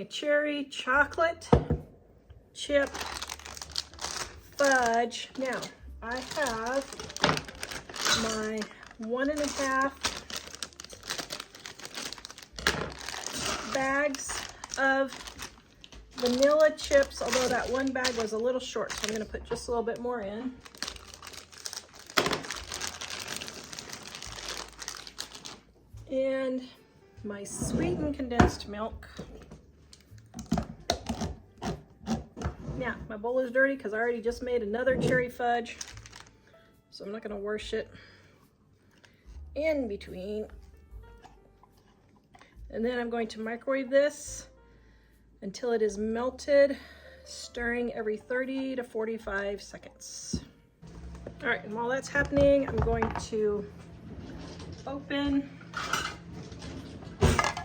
A cherry chocolate chip fudge. Now I have my 1.5 bags of vanilla chips, although that one bag was a little short, so I'm going to put just a little bit more in. And my sweetened condensed milk. Now, my bowl is dirty because I already just made another cherry fudge, so I'm not going to wash it in between. And then I'm going to microwave this until it is melted, stirring every 30 to 45 seconds. All right, and while that's happening, I'm going to open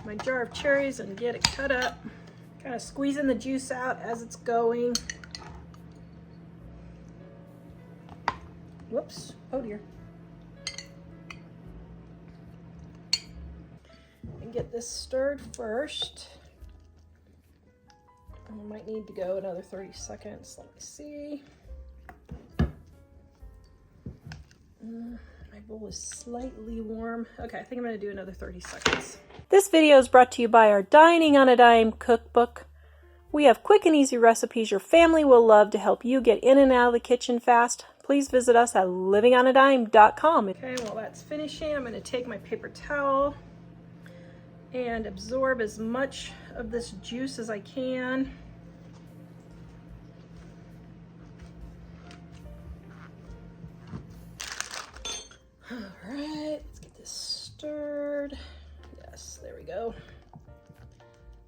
my jar of cherries and get it cut up. Kind of squeezing the juice out as it's going. Whoops, oh dear. And get this stirred first. I might need to go another 30 seconds. Let me see. My bowl is slightly warm. Okay, I think I'm gonna do another 30 seconds. This video is brought to you by our Dining on a Dime cookbook. We have quick and easy recipes your family will love to help you get in and out of the kitchen fast. Please visit us at livingonadime.com. Okay, while that's finishing, I'm gonna take my paper towel and absorb as much of this juice as I can. All right, let's get this stirred. Yes, there we go.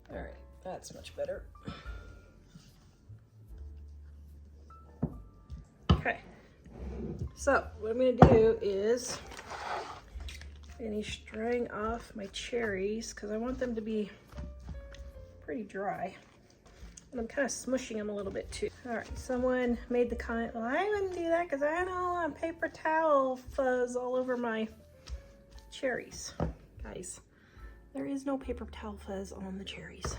All right, that's much better. Okay, so what I'm gonna do is finish drying off my cherries because I want them to be pretty dry. And I'm kind of smushing them a little bit too. All right, someone made the comment, well, I wouldn't do that because I don't want paper towel fuzz all over my cherries. Guys, there is no paper towel fuzz on the cherries.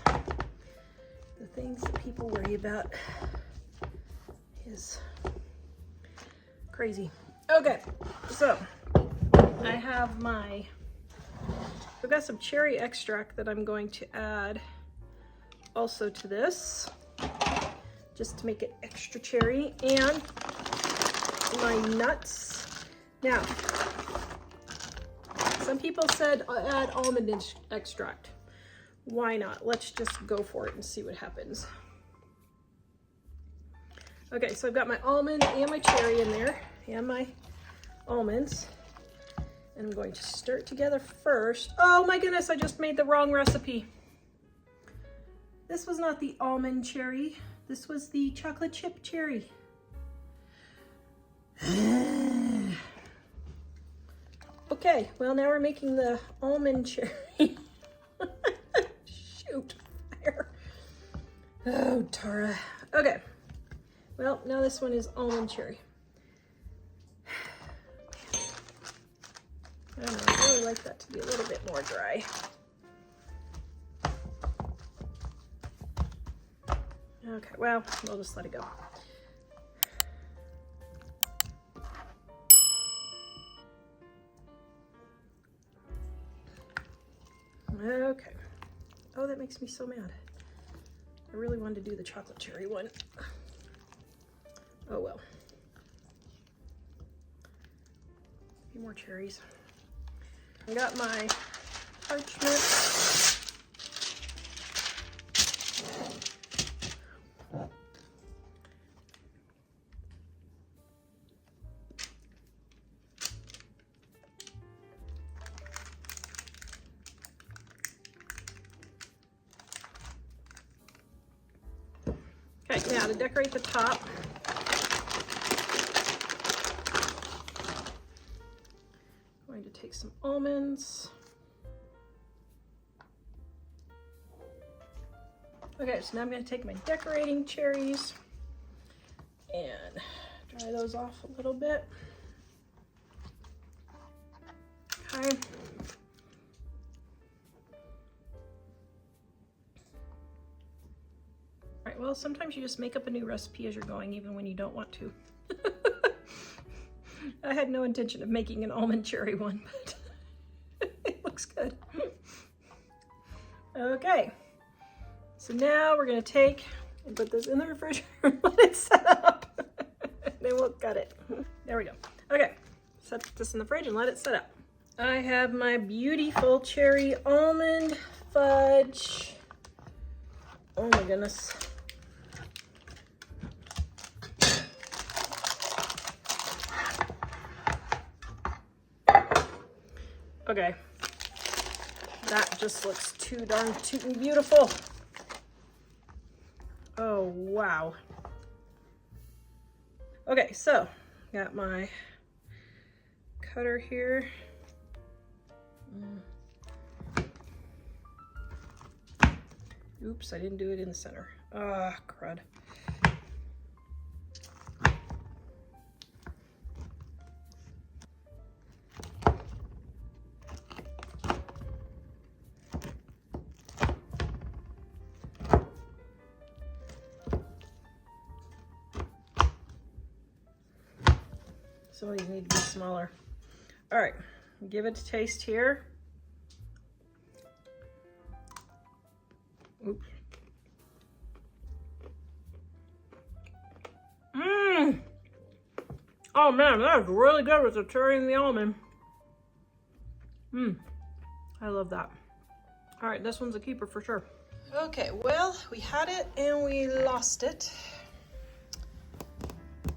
The things that people worry about is crazy. Okay, so I've got some cherry extract that I'm going to add also to this, just to make it extra cherry, and my nuts. Now, some people said add almond extract. Why not? Let's just go for it and see what happens. Okay, so I've got my almond and my cherry in there, and my almonds. And I'm going to stir it together first. Oh my goodness, I just made the wrong recipe. This was not the almond cherry. This was the chocolate chip cherry. Okay, well now we're making the almond cherry. Shoot, fire. Oh, Tara. Okay, well now this one is almond cherry. I don't know, I really like that to be a little bit more dry. Okay, well, we'll just let it go. Okay. Oh, that makes me so mad. I really wanted to do the chocolate cherry one. Oh well. A few more cherries. I got my parchment. Okay, now to decorate the top, I'm going to take some almonds. Okay, so now I'm going to take my decorating cherries and dry those off a little bit. Okay. Okay, well, sometimes you just make up a new recipe as you're going, even when you don't want to. I had no intention of making an almond cherry one, but it looks good. Okay, so now we're gonna take and put this in the refrigerator and let it set up. Then we'll cut it. There we go. Okay, set this in the fridge and let it set up. I have my beautiful cherry almond fudge. Oh my goodness. Okay, that just looks too darn tootin' beautiful. Oh, wow. Okay, so got my cutter here. Oops, I didn't do it in the center. Ah, crud. Some of these need to be smaller. All right, give it a taste here. Oops. Mmm. Oh man, that is really good with the cherry and the almond. Mmm. I love that. All right, this one's a keeper for sure. Okay, well, we had it and we lost it.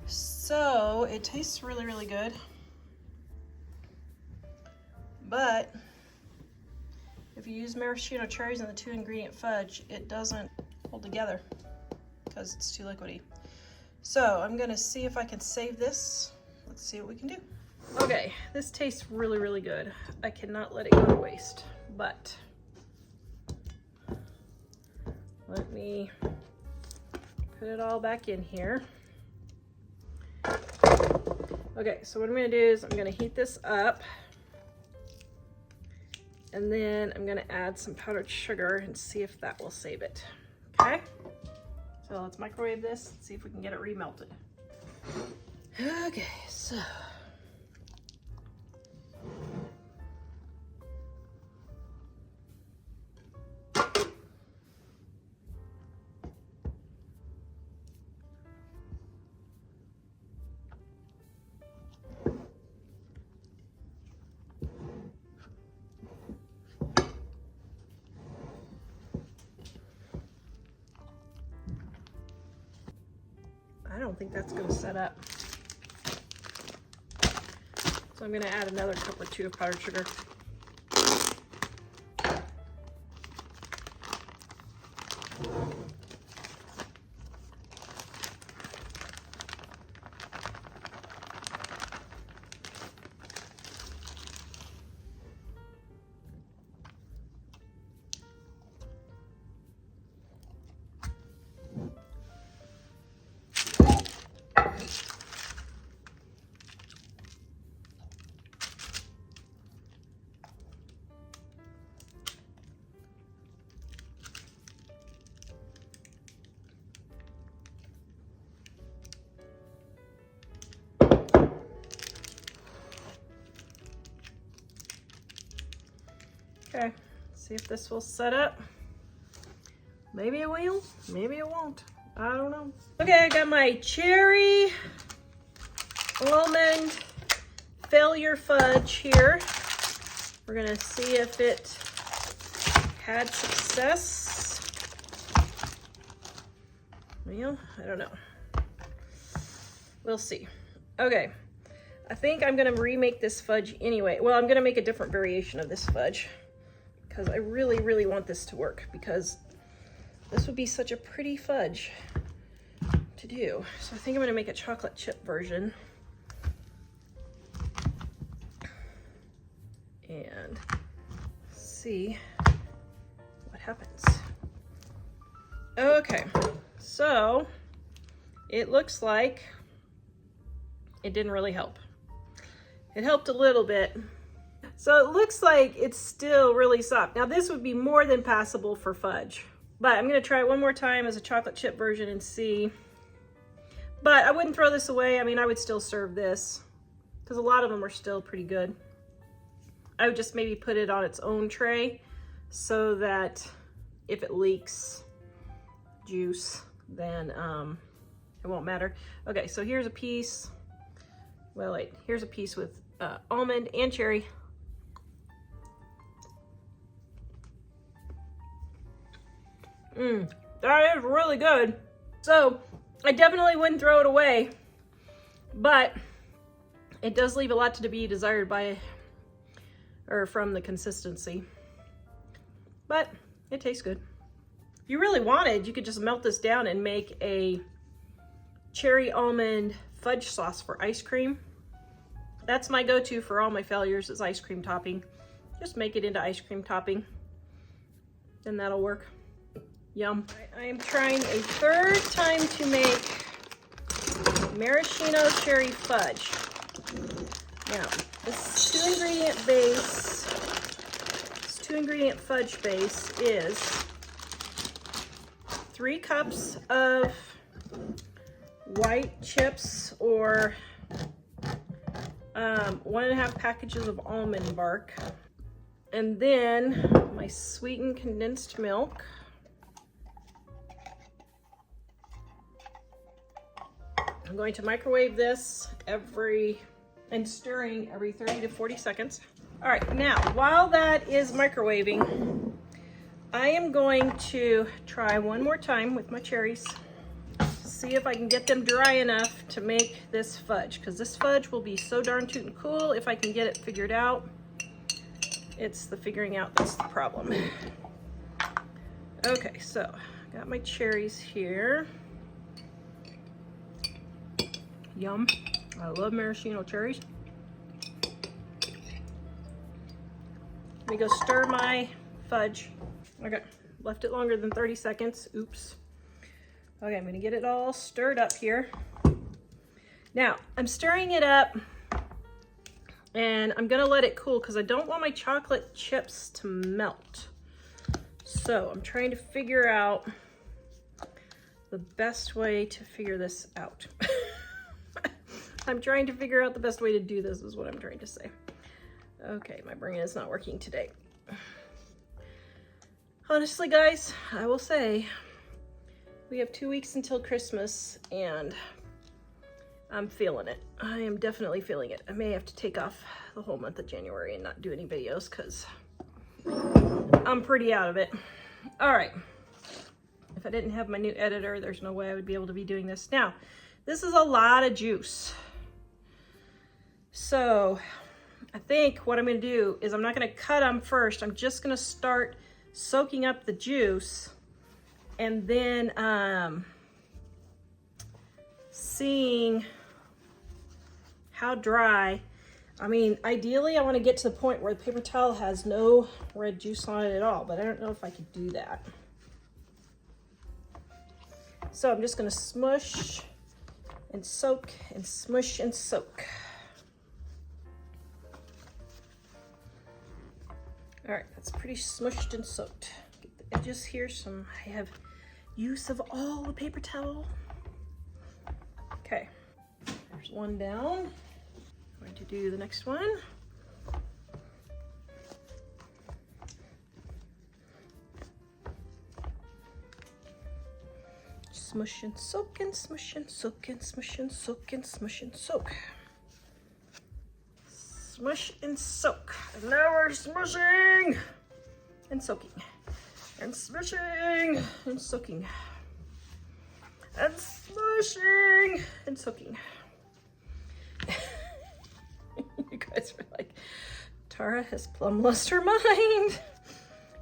So it tastes really, really good. But if you use maraschino cherries in the 2-ingredient fudge, it doesn't hold together because it's too liquidy. So I'm gonna see if I can save this. Let's see what we can do. Okay, this tastes really, really good. I cannot let it go to waste, but let me put it all back in here. Okay, so what I'm gonna do is I'm gonna heat this up, and then I'm gonna add some powdered sugar and see if that will save it. Okay, so let's microwave this and see if we can get it remelted. Okay, so I don't think that's going to set up. So I'm going to add another cup or 2 of powdered sugar. Okay, see if this will set up. Maybe it will, maybe it won't. I don't know. Okay, I got my cherry almond failure fudge here. We're gonna see if it had success. Well, I don't know. We'll see. Okay, I think I'm gonna remake this fudge anyway. Well, I'm gonna make a different variation of this fudge because I really, really want this to work, because this would be such a pretty fudge to do. So I think I'm gonna make a chocolate chip version. And see what happens. Okay, so it looks like it didn't really help. It helped a little bit. So it looks like it's still really soft. Now this would be more than passable for fudge, But I'm gonna try it one more time as a chocolate chip version and see. But I wouldn't throw this away. I mean, I would still serve this because a lot of them are still pretty good. I would just maybe put it on its own tray so that if it leaks juice, then it won't matter. Okay, so here's a piece. Well, wait, here's a piece with almond and cherry. That is really good. So I definitely wouldn't throw it away, but it does leave a lot to be desired from the consistency, but it tastes good. If you really wanted, you could just melt this down and make a cherry almond fudge sauce for ice cream. That's my go-to for all my failures is ice cream topping. Just make it into ice cream topping, then that'll work. Yum. I am trying a third time to make maraschino cherry fudge. Now, this two ingredient fudge base is 3 cups of white chips or 1.5 packages of almond bark. And then my sweetened condensed milk. I'm going to microwave this and stirring every 30 to 40 seconds. All right, now while that is microwaving, I am going to try one more time with my cherries. See if I can get them dry enough to make this fudge, because this fudge will be so darn tootin' cool if I can get it figured out. It's the figuring out that's the problem. Okay, so got my cherries here. Yum. I love maraschino cherries. Let me go stir my fudge. Okay, left it longer than 30 seconds. Oops. Okay, I'm gonna get it all stirred up here. Now, I'm stirring it up and I'm gonna let it cool because I don't want my chocolate chips to melt. So I'm trying to figure out the best way to figure this out. I'm trying to figure out the best way to do this is what I'm trying to say. Okay, my brain is not working today. Honestly, guys, I will say we have 2 weeks until Christmas and I'm feeling it. I am definitely feeling it. I may have to take off the whole month of January and not do any videos because I'm pretty out of it. All right. If I didn't have my new editor, there's no way I would be able to be doing this. Now, this is a lot of juice. So I think what I'm gonna do is I'm not gonna cut them first. I'm just gonna start soaking up the juice and then seeing how dry. I mean, ideally I wanna get to the point where the paper towel has no red juice on it at all, but I don't know if I could do that. So I'm just gonna smush and soak and smush and soak. All right, that's pretty smushed and soaked. Get the edges here, I have use of all the paper towel. Okay, there's one down. I'm going to do the next one. Smush and soak and smush and soak and smush and soak and smush and soak. Smush and soak. And now we're smushing and soaking. And smushing and soaking. And smushing and soaking. You guys are like, Tara has plumb lost her mind.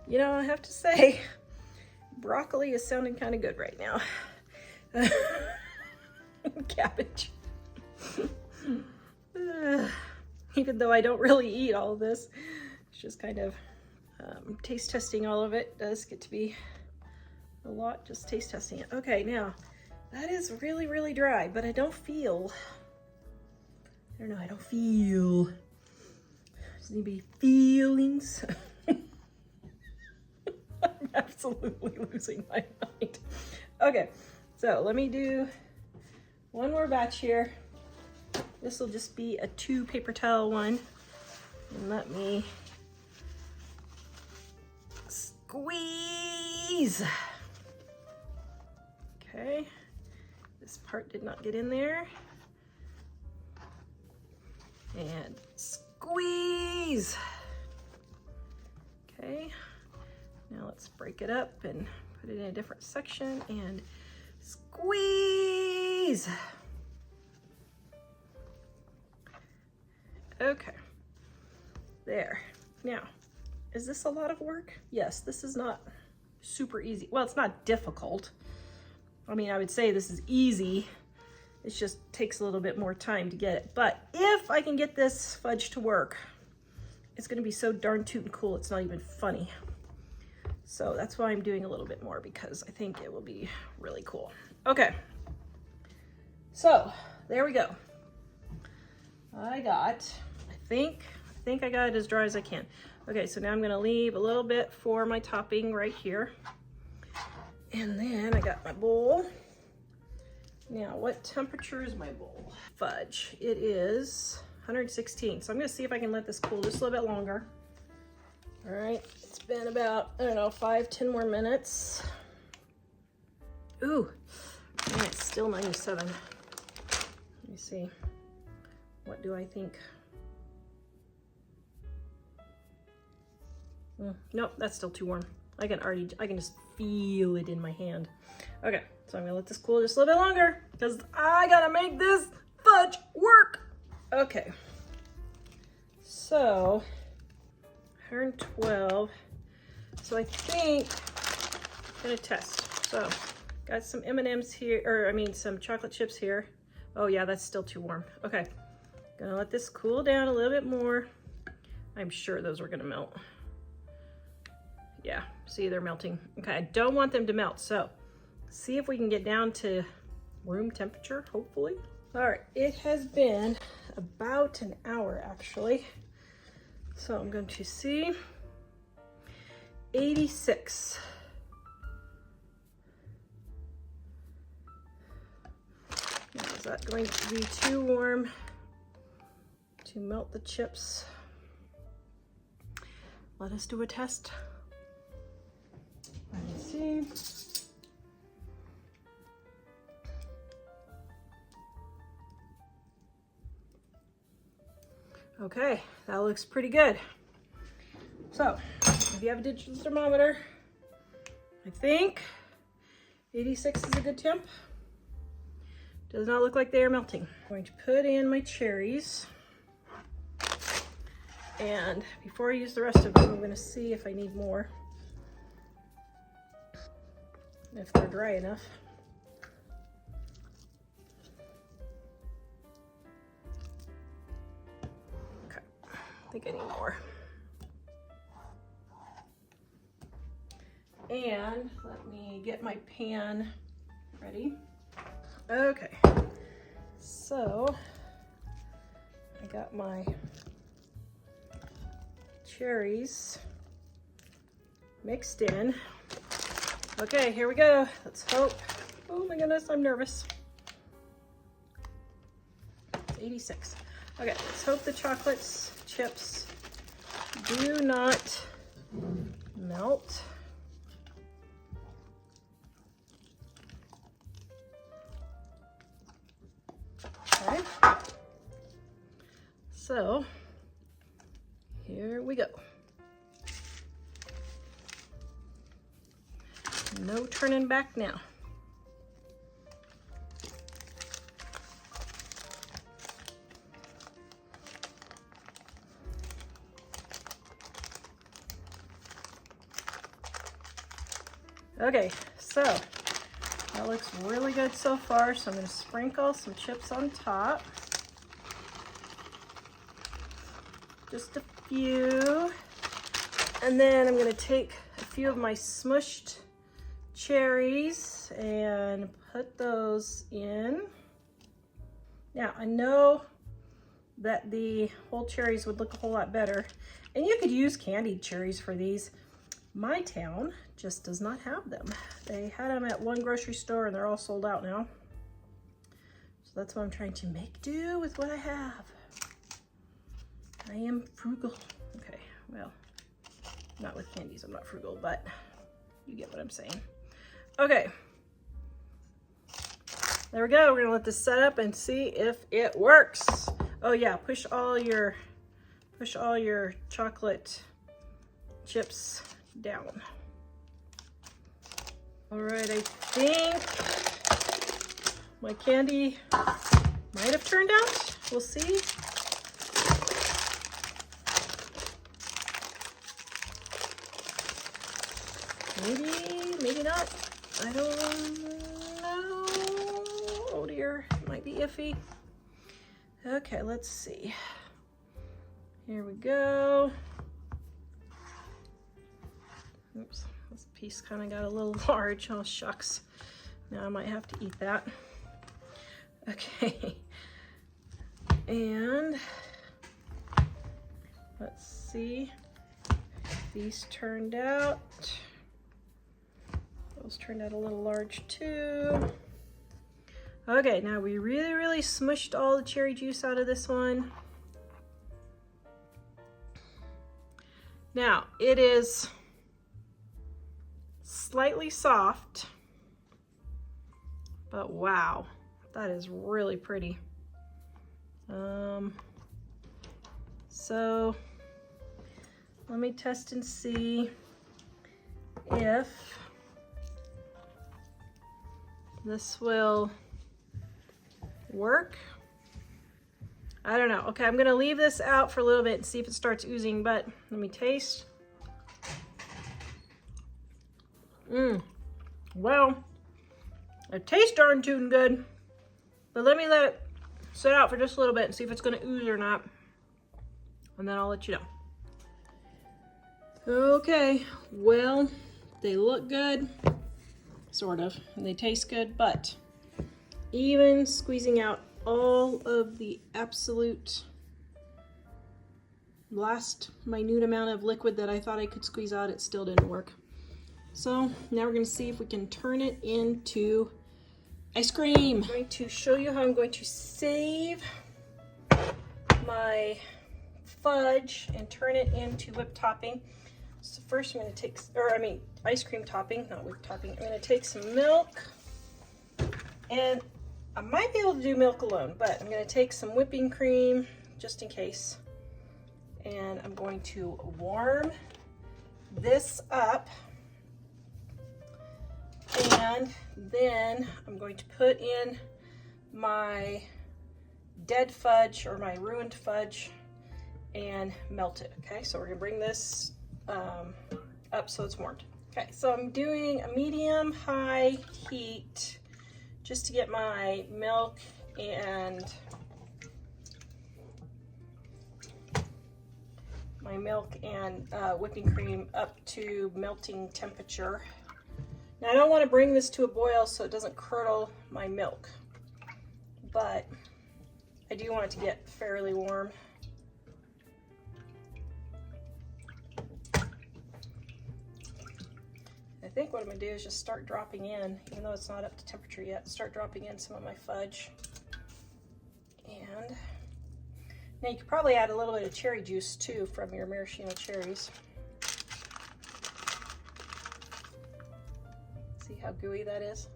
You know, I have to say, broccoli is sounding kind of good right now. Cabbage. Even though I don't really eat all of this, it's just kind of taste testing all of it. Does get to be a lot, just taste testing it. Okay, now that is really, really dry, but I don't feel, I don't know, I don't feel, does anybody feelings? I'm absolutely losing my mind. Okay, so let me do one more batch here. This will just be a 2 paper towel one. And let me squeeze. Okay, this part did not get in there. And squeeze. Okay, now let's break it up and put it in a different section and squeeze. Okay, there. Now, is this a lot of work? Yes, this is not super easy. Well, it's not difficult. I mean, I would say this is easy. It just takes a little bit more time to get it. But if I can get this fudge to work, it's gonna be so darn tootin' cool, it's not even funny. So that's why I'm doing a little bit more, because I think it will be really cool. Okay, so there we go. I think I got it as dry as I can. Okay, so now I'm gonna leave a little bit for my topping right here. And then I got my bowl. Now, what temperature is my bowl? Fudge, it is 116. So I'm gonna see if I can let this cool just a little bit longer. All right, it's been about, I don't know, 5-10 more minutes. Ooh, man, it's still 97. Let me see. What do I think? Nope, that's still too warm. I can just feel it in my hand. Okay, so I'm gonna let this cool just a little bit longer because I gotta make this fudge work. Okay, so 112. So I think I'm gonna test. So got some M&Ms here, or I mean some chocolate chips here. Oh yeah, that's still too warm. Okay, gonna let this cool down a little bit more. I'm sure those are gonna melt. Yeah, see, they're melting. Okay, I don't want them to melt, so see if we can get down to room temperature, hopefully. All right, it has been about an hour actually. So I'm going to see 86. Now, is that going to be too warm to melt the chips? Let us do a test. Let me see. Okay, that looks pretty good. So, if you have a digital thermometer, I think 86 is a good temp. Does not look like they are melting. I'm going to put in my cherries. And before I use the rest of them, I'm going to see if I need more. If they're dry enough. Okay, I think I need more. And let me get my pan ready. Okay, so I got my cherries mixed in. Okay, here we go. Let's hope. Oh my goodness, I'm nervous. It's 86. Okay, let's hope the chocolate chips do not melt. Okay. So, here we go. No turning back now. Okay, so that looks really good so far. So I'm going to sprinkle some chips on top. Just a few. And then I'm going to take a few of my smushed cherries and put those in. Now I know that the whole cherries would look a whole lot better, and you could use candied cherries for these. My town just does not have them. They had them at one grocery store and they're all sold out now. So that's why I'm trying to make do with what I have. I am frugal. Okay, well, not with candies, I'm not frugal, but you get what I'm saying. Okay. There we go. We're gonna let this set up and see if it works. Oh yeah, push all your chocolate chips down. All right, I think my candy might have turned out. We'll see. Maybe, maybe not. I don't know. Oh dear, it might be iffy. Okay, let's see. Here we go. Oops, this piece kind of got a little large. Oh shucks. Now I might have to eat that. Okay. And let's see. These turned out. Those turned out a little large too. Okay, now we really smushed all the cherry juice out of this one. Now, it is slightly soft, but wow, that is really pretty. So let me test and see if this will work. I don't know. Okay, I'm gonna leave this out for a little bit and see if it starts oozing, but let me taste. Well, it tastes darn tootin' good, but let me let it sit out for just a little bit and see if it's gonna ooze or not, and then I'll let you know. Okay, well, they look good, sort of, and they taste good, but even squeezing out all of the absolute last minute amount of liquid that I thought I could squeeze out, it still didn't work. So now we're going to see if we can turn it into ice cream. I'm going to show you how I'm going to save my fudge and turn it into whipped topping. So first I'm going to take, ice cream topping, not whipped topping. I'm going to take some milk, and I might be able to do milk alone, but I'm going to take some whipping cream just in case. And I'm going to warm this up. And then I'm going to put in my dead fudge or my ruined fudge and melt it. Okay, so we're going to bring this up so it's warmed. Okay, so I'm doing a medium-high heat just to get my milk and whipping cream up to melting temperature. Now I don't want to bring this to a boil so it doesn't curdle my milk, but I do want it to get fairly warm. I think what I'm going to do is just start dropping in, even though it's not up to temperature yet, start dropping in some of my fudge. And now you could probably add a little bit of cherry juice too from your maraschino cherries. See how gooey that is?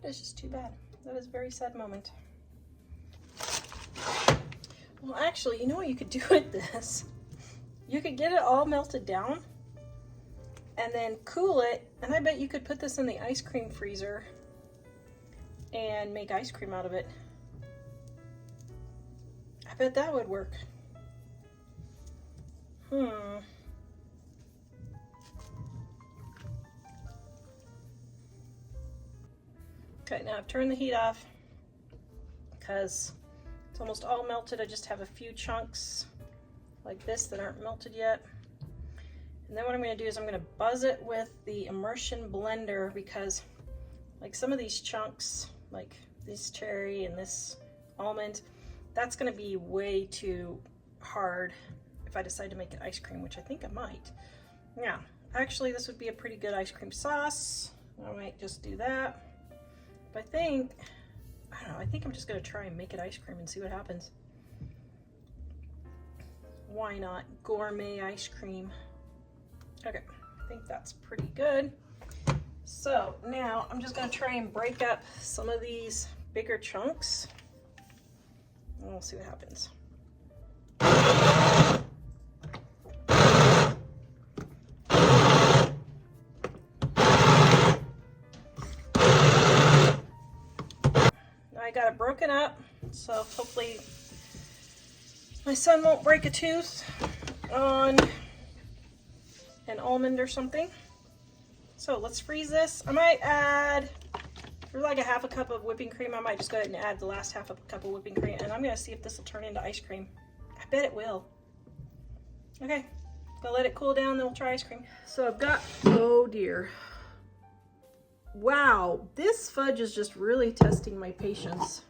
It's just too bad. That is a very sad moment. Well, actually, you know what you could do with this? You could get it all melted down and then cool it, and I bet you could put this in the ice cream freezer and make ice cream out of it. I bet that would work. Okay, now I've turned the heat off because it's almost all melted. I just have a few chunks like this that aren't melted yet. And then what I'm going to do is I'm going to buzz it with the immersion blender, because like some of these chunks, like this cherry and this almond, that's going to be way too hard if I decide to make it ice cream, which I think I might. Yeah, Actually, this would be a pretty good ice cream sauce. I might just do that. But I don't know, I think I'm just gonna try and make it ice cream and see what happens. Why not? Gourmet ice cream. Okay, I think that's pretty good. So now I'm just gonna try and break up some of these bigger chunks. And we'll see what happens. I got it broken up, so hopefully my son won't break a tooth on an almond or something. So let's freeze this. I might add, for like a half a cup of whipping cream, I might just go ahead and add the last half of a cup of whipping cream, and I'm gonna see if this will turn into ice cream. I bet it will. Okay, gonna let it cool down, then we'll try ice cream. So I've got, oh dear. Wow, this fudge is just really testing my patience.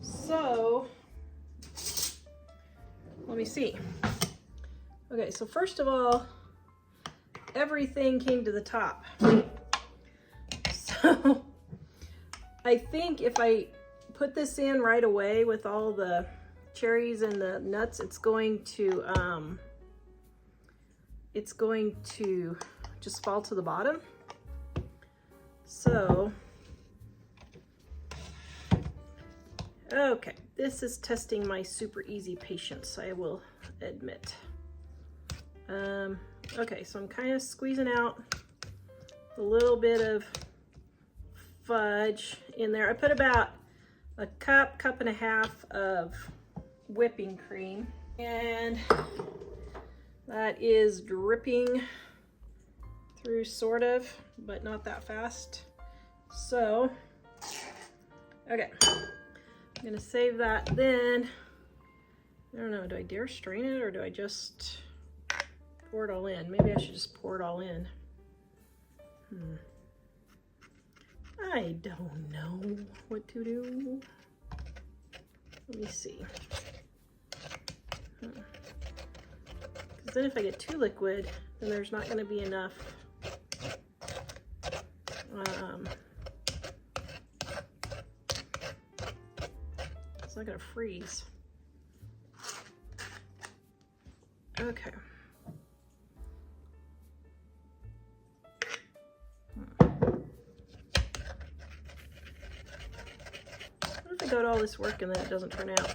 So, let me see. Okay, so first of all, everything came to the top. So, I think if I put this in right away with all the cherries and the nuts, it's going to just fall to the bottom. So, okay, this is testing my super easy patience, I will admit. Okay, so I'm kind of squeezing out a little bit of fudge in there. I put about a cup and a half of whipping cream, and that is dripping through sort of, but not that fast. So, okay, I'm gonna save that then. I don't know, do I dare strain it or do I just pour it all in? Maybe I should just pour it all in. I don't know what to do. Let me see. Because then if I get too liquid, then there's not going to be enough it's not going to freeze. Okay. What if I go to all this work and then it doesn't turn out?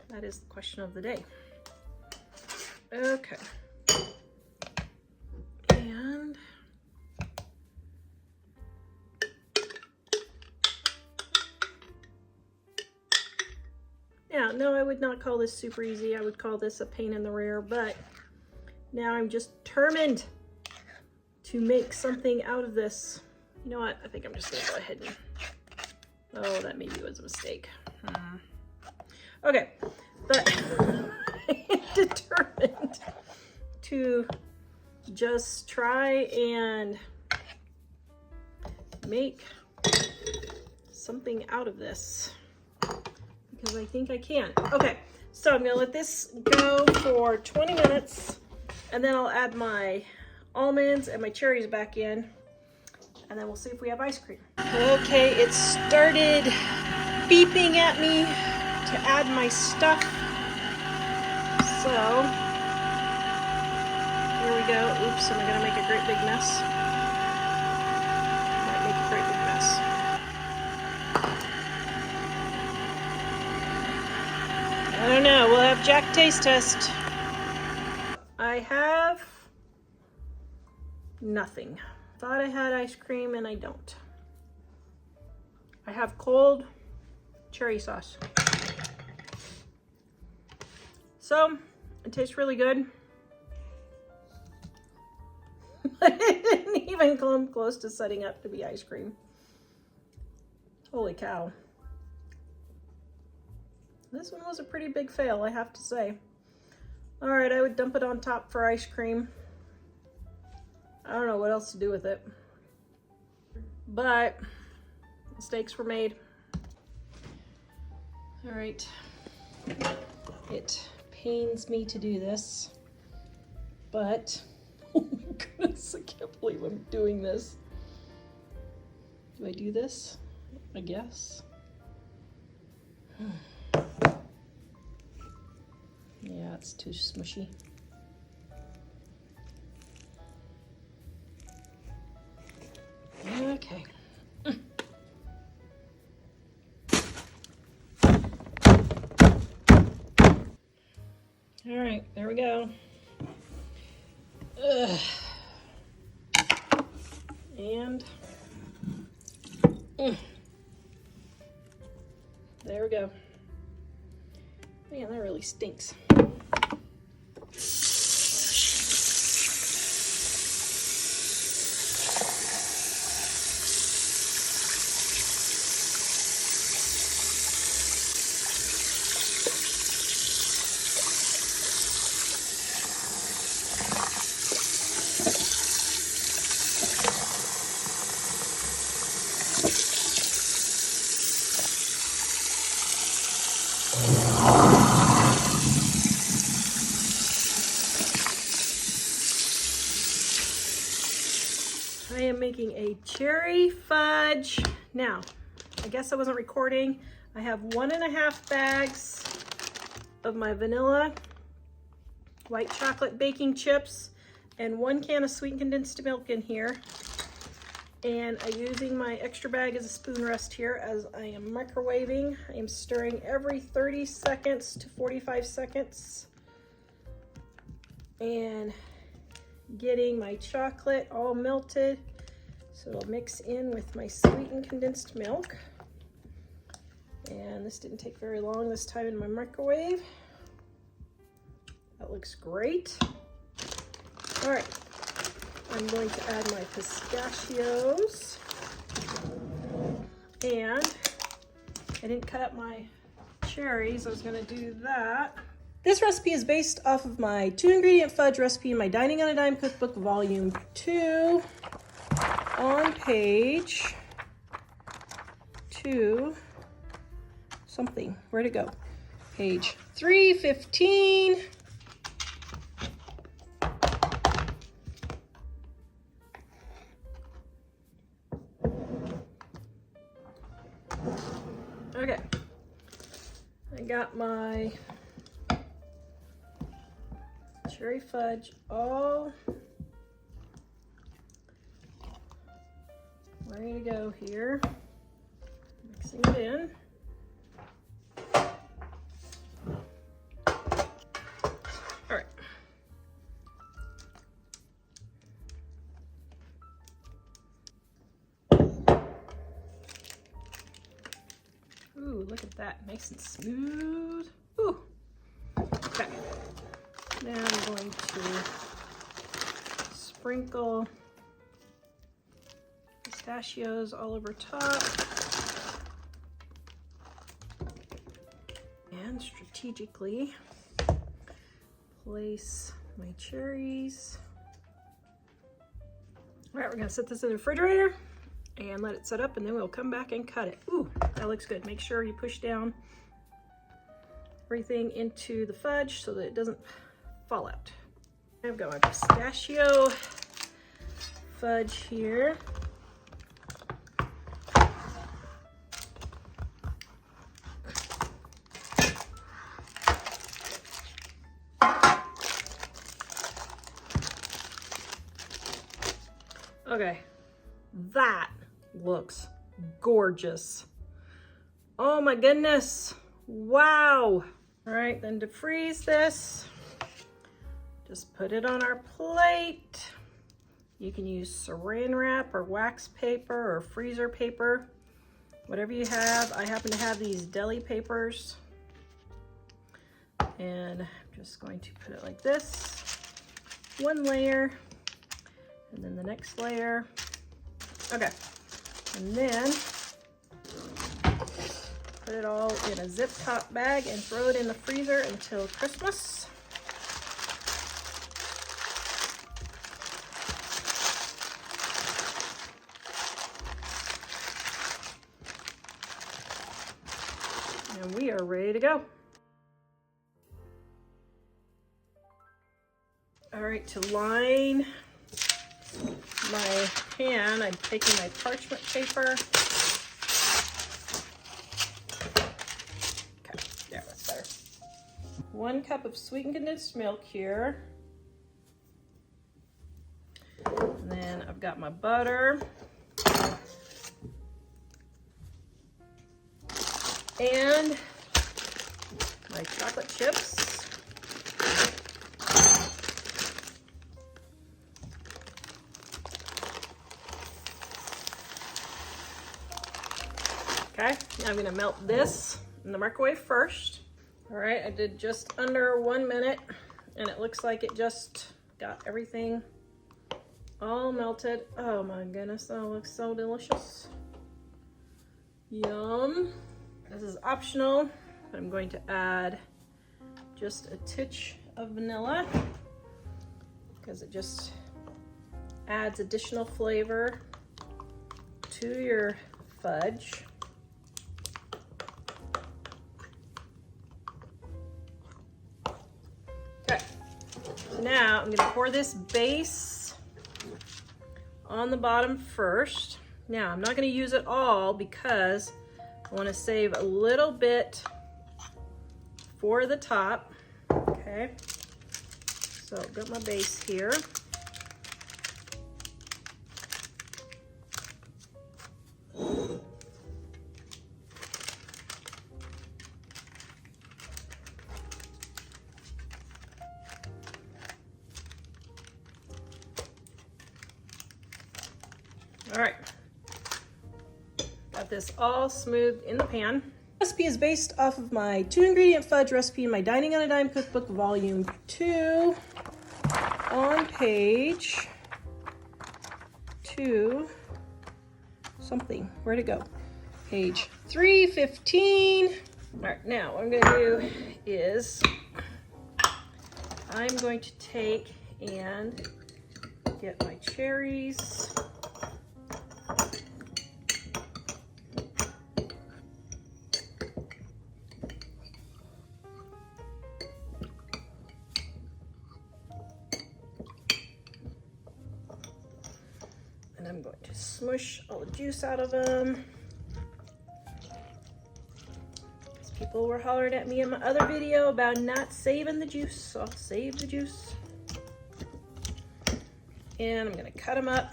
That is the question of the day. Okay. And yeah, no, I would not call this super easy. I would call this a pain in the rear, but now I'm just determined to make something out of this. You know what? I think I'm just gonna go ahead and, oh, that maybe was a mistake. Okay, but I'm determined to just try and make something out of this because I think I can. Okay, so I'm gonna let this go for 20 minutes and then I'll add my almonds and my cherries back in and then we'll see if we have ice cream. Okay, it started beeping at me to add my stuff. So, here we go. Oops, am I gonna make a great big mess? Might make a great big mess. I don't know, we'll have Jack taste test. I have nothing. Thought I had ice cream and I don't. I have cold cherry sauce. So, it tastes really good. But it didn't even come close to setting up to be ice cream. Holy cow. This one was a pretty big fail, I have to say. All right, I would dump it on top for ice cream. I don't know what else to do with it. But mistakes were made. All right. It pains me to do this. but oh my goodness, I can't believe I'm doing this. Do I do this? I guess. Yeah, it's too smushy. Okay. All right, there we go. Ugh. And there we go. Man, that really stinks. I am making a cherry fudge. Now, I guess I wasn't recording. I have 1.5 bags of my vanilla white chocolate baking chips and 1 can of sweetened condensed milk in here. And I'm using my extra bag as a spoon rest here as I am microwaving. I am stirring every 30 seconds to 45 seconds. And getting my chocolate all melted so it'll mix in with my sweetened condensed milk. And this didn't take very long this time in my microwave. That looks great. All right, I'm going to add my pistachios. And I didn't cut up my cherries. I was gonna do that. This recipe is based off of my 2-ingredient fudge recipe in my Dining on a Dime cookbook, volume 2, on page 2 something. Where'd it go? Page 315. Okay, I got my cherry fudge all ready to go here. Mixing it in. All right. Ooh, look at that, nice and smooth. Ooh. Okay. Now I'm going to sprinkle pistachios all over top. And strategically place my cherries. All right, we're gonna set this in the refrigerator and let it set up, and then we'll come back and cut it. Ooh, that looks good. Make sure you push down everything into the fudge so that it doesn't fall out. I've got my pistachio fudge here. Okay, that looks gorgeous. Oh my goodness, wow. All right, then to freeze this, just put it on our plate. You can use saran wrap or wax paper or freezer paper, whatever you have. I happen to have these deli papers. And I'm just going to put it like this. 1 layer, and then the next layer. Okay, and then put it all in a zip top bag and throw it in the freezer until Christmas. And we are ready to go. All right, to line my pan, I'm taking my parchment paper. Okay, there, that's better. 1 cup of sweetened condensed milk here. And then I've got my butter. And my chocolate chips. Okay, now I'm gonna melt this in the microwave first. All right, I did just under 1 minute and it looks like it just got everything all melted. Oh my goodness, that looks so delicious. Yum. This is optional, but I'm going to add just a titch of vanilla because it just adds additional flavor to your fudge. Okay, so now I'm going to pour this base on the bottom first. Now I'm not going to use it all because I want to save a little bit for the top. Okay, so I've got my base here. All right, got this all smoothed in the pan. The recipe is based off of my 2-ingredient fudge recipe in my Dining on a Dime cookbook, volume 2, on page 2 something. Where'd it go? Page 315. All right, now what I'm gonna do is I'm going to take and get my cherries. And I'm going to smush all the juice out of them. Because people were hollering at me in my other video about not saving the juice, so I'll save the juice. And I'm gonna cut them up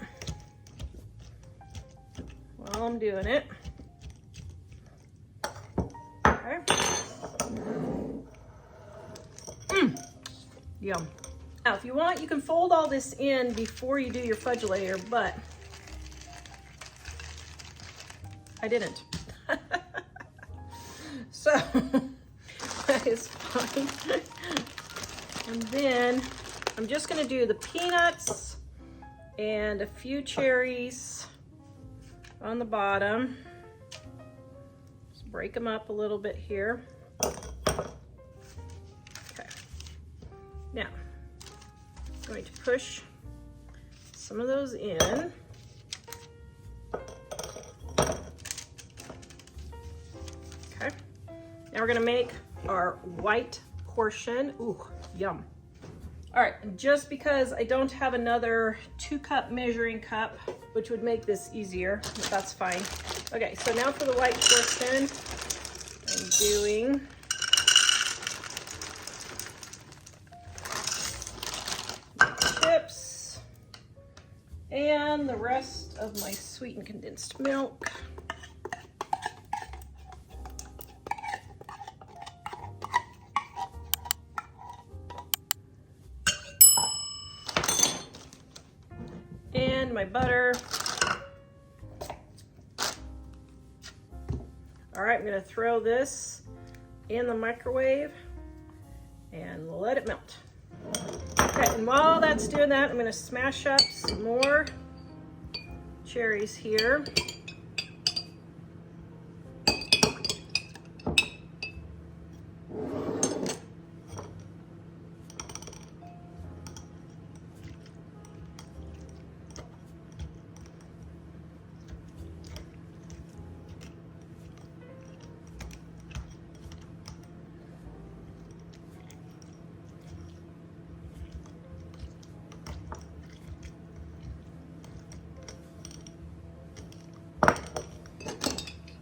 while I'm doing it. Okay. Yum. Now, if you want, you can fold all this in before you do your fudge layer, but I didn't. So that is fine. And then I'm just gonna do the peanuts and a few cherries on the bottom. Just break them up a little bit here. Okay. Now, I'm going to push some of those in. Okay. Now we're gonna make our white portion. Ooh, yum. All right, and just because I don't have another 2-cup measuring cup, which would make this easier, but that's fine. Okay, so now for the white portion, I'm doing chips and the rest of my sweetened condensed milk. And my butter. All right, I'm gonna throw this in the microwave and let it melt. Okay, and while that's doing that, I'm gonna smash up some more cherries here.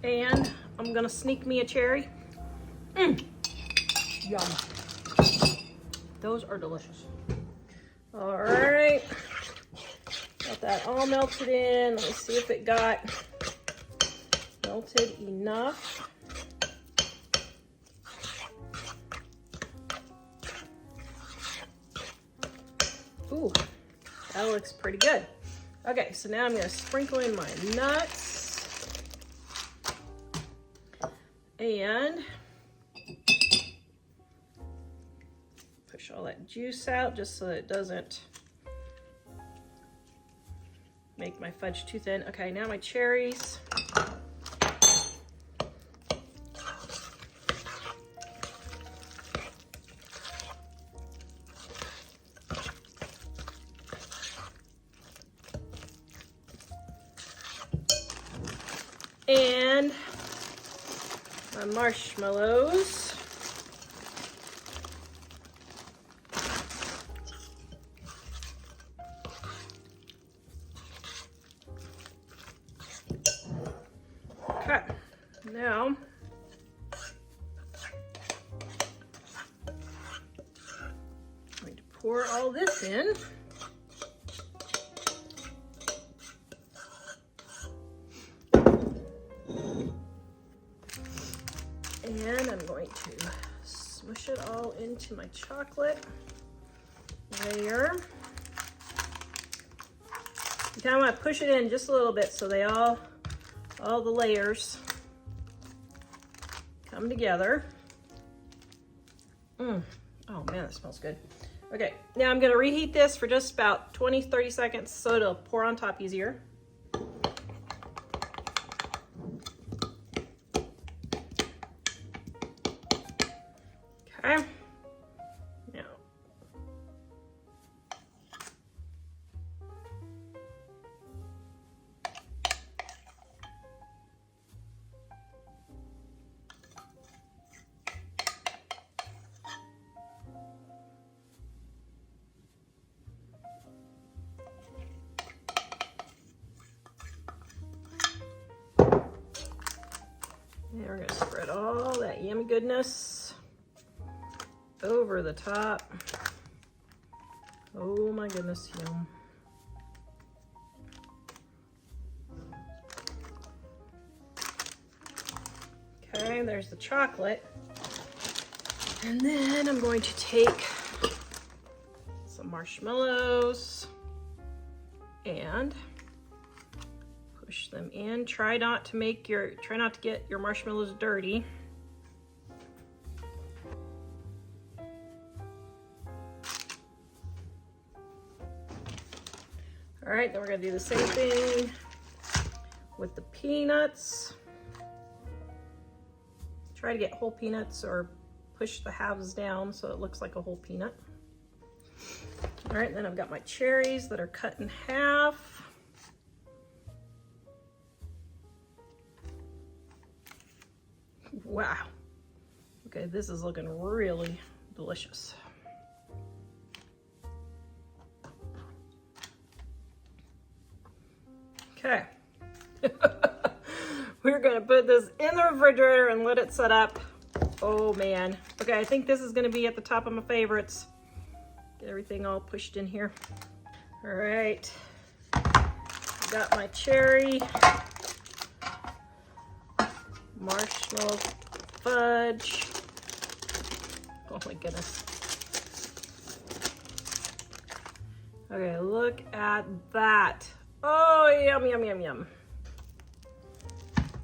And I'm gonna sneak me a cherry. Yum. Those are delicious. All right, got that all melted in. Let me see if it got melted enough. Ooh, that looks pretty good. Okay, so now I'm gonna sprinkle in my nuts and push all that juice out just so that it doesn't make my fudge too thin. Okay, now my cherries. And my marshmallows. Okay, now I'm going to pour all this in. And I'm going to smush it all into my chocolate layer. You kind of want to push it in just a little bit so they all the layers come together. Oh man, that smells good. Okay, now I'm going to reheat this for just about 20-30 seconds so it'll pour on top easier. Okay. Now, we're going to spread all that yummy goodness over the top. Oh my goodness, yum. Okay, there's the chocolate. And then I'm going to take some marshmallows and push them in. Try not to get your marshmallows dirty. All right, then we're gonna do the same thing with the peanuts. Try to get whole peanuts or push the halves down so it looks like a whole peanut. All right, then I've got my cherries that are cut in half. Wow. Okay, this is looking really delicious. Okay. We're gonna put this in the refrigerator and let it set up. Oh man. Okay, I think this is gonna be at the top of my favorites. Get everything all pushed in here. All right. Got my cherry, marshmallow fudge. Oh my goodness. Okay, look at that. Oh, yum, yum, yum, yum.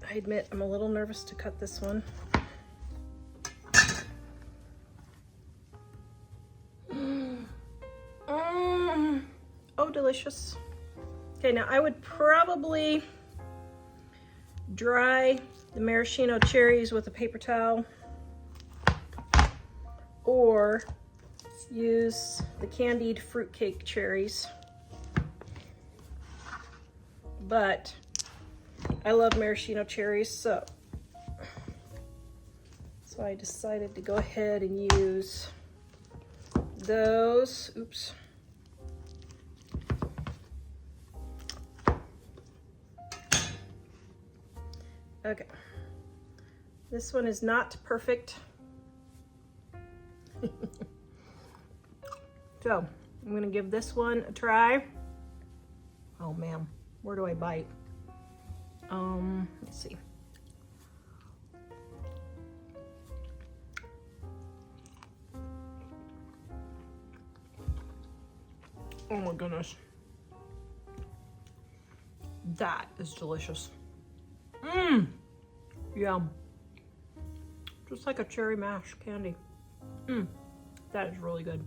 I admit I'm a little nervous to cut this one. Oh, delicious. Okay, now I would probably dry the maraschino cherries with a paper towel or use the candied fruitcake cherries. But I love maraschino cherries, so I decided to go ahead and use those. Oops. Okay. This one is not perfect. So I'm gonna give this one a try. Oh man, where do I bite? Let's see. Oh my goodness. That is delicious. Mmm. Yum. Just like a cherry mash candy. Mmm. That is really good.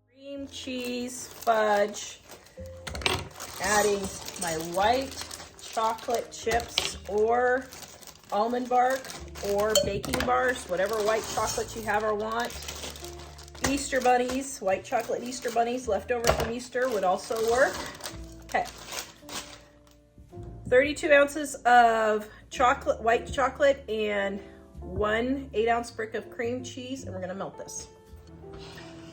Cream cheese fudge. Adding my white chocolate chips or almond bark or baking bars, whatever white chocolate you have or want. Easter bunnies, white chocolate Easter bunnies left over from Easter would also work. Okay. 32 ounces of chocolate, white chocolate, and 1 8-ounce brick of cream cheese, and we're gonna melt this.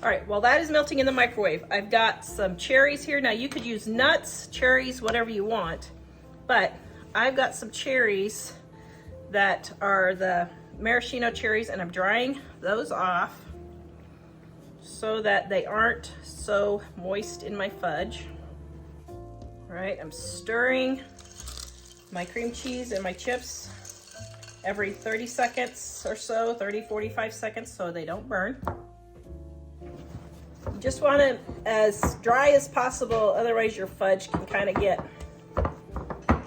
All right, while that is melting in the microwave, I've got some cherries here. Now you could use nuts, cherries, whatever you want, but I've got some cherries that are the maraschino cherries, and I'm drying those off so that they aren't so moist in my fudge. All right, I'm stirring my cream cheese and my chips every 30 seconds or so, 30, 45 seconds, so they don't burn. You just want it as dry as possible, otherwise your fudge can kind of get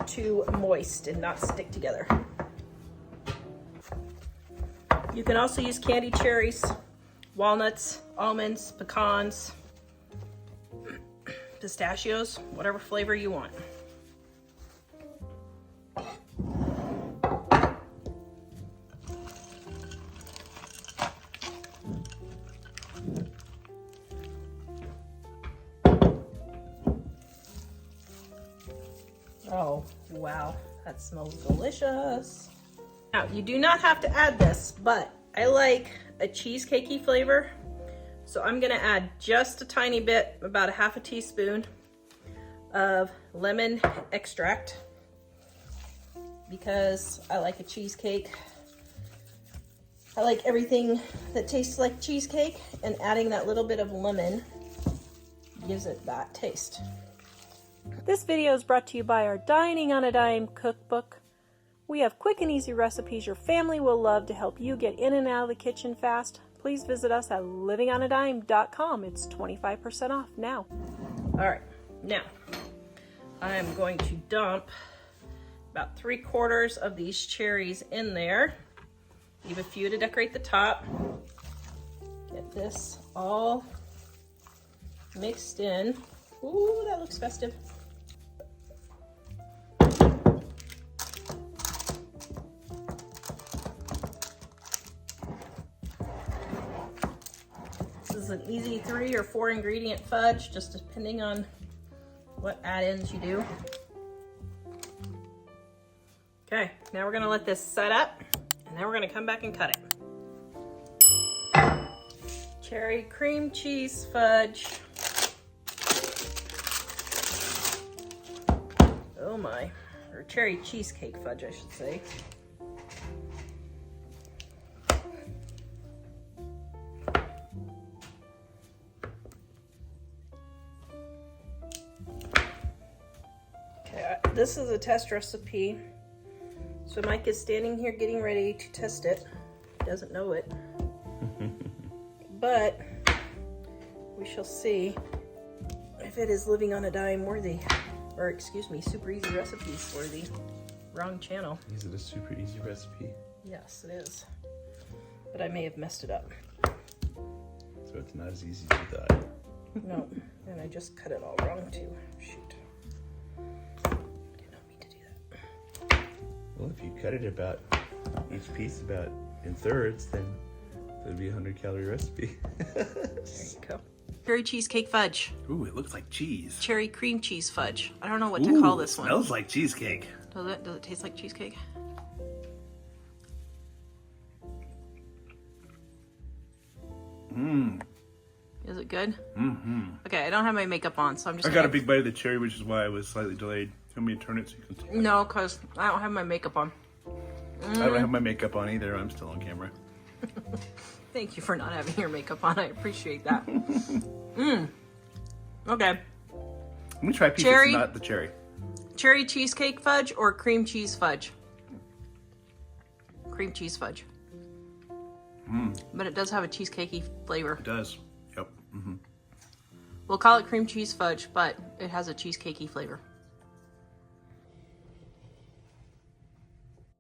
too moist and not stick together. You can also use candied cherries, walnuts, almonds, pecans, pistachios, whatever flavor you want. Oh, wow, that smells delicious. Now, you do not have to add this, but I like a cheesecakey flavor. So I'm gonna add just a tiny bit, about a half a teaspoon of lemon extract because I like a cheesecake. I like everything that tastes like cheesecake, and adding that little bit of lemon gives it that taste. This video is brought to you by our Dining on a Dime cookbook. We have quick and easy recipes your family will love to help you get in and out of the kitchen fast. Please visit us at livingonadime.com. It's 25% off now. All right, now I'm going to dump about 3/4 of these cherries in there. Leave a few to decorate the top. Get this all mixed in. Ooh, that looks festive. This is an easy 3 or 4 ingredient fudge, just depending on what add-ins you do. Okay, now we're gonna let this set up, and then we're gonna come back and cut it. Cherry cream cheese fudge. Oh my, or cherry cheesecake fudge, I should say. Okay, this is a test recipe. So Mike is standing here getting ready to test it. He doesn't know it. But we shall see if it is Living on a Dime worthy. Or excuse me, Super Easy Recipes worthy. Wrong channel. Is it a super easy recipe? Yes, it is. But I may have messed it up. So it's not as easy as you thought. No, and I just cut it all wrong too. Shoot. I did not mean to do that. Well, if you cut it about each piece about in thirds, then it'd be a 100-calorie recipe. There you go. Cherry cheesecake fudge. Ooh, it looks like cheese. Cherry cream cheese fudge. I don't know what to call this one. Smells like cheesecake. Does it? Does it taste like cheesecake? Mmm. Is it good? Mm-hmm. Okay, I don't have my makeup on, so I'm just I got a big bite of the cherry, which is why I was slightly delayed. You want me to turn it so you can... No, because I don't have my makeup on. I don't have my makeup on either. I'm still on camera. Thank you for not having your makeup on. I appreciate that. Okay. Let me try a piece Cherry? that's not the cherry. Cherry cheesecake fudge or cream cheese fudge? Cream cheese fudge. But it does have a cheesecakey flavor. It does. Yep. We'll call it cream cheese fudge, but it has a cheesecakey flavor.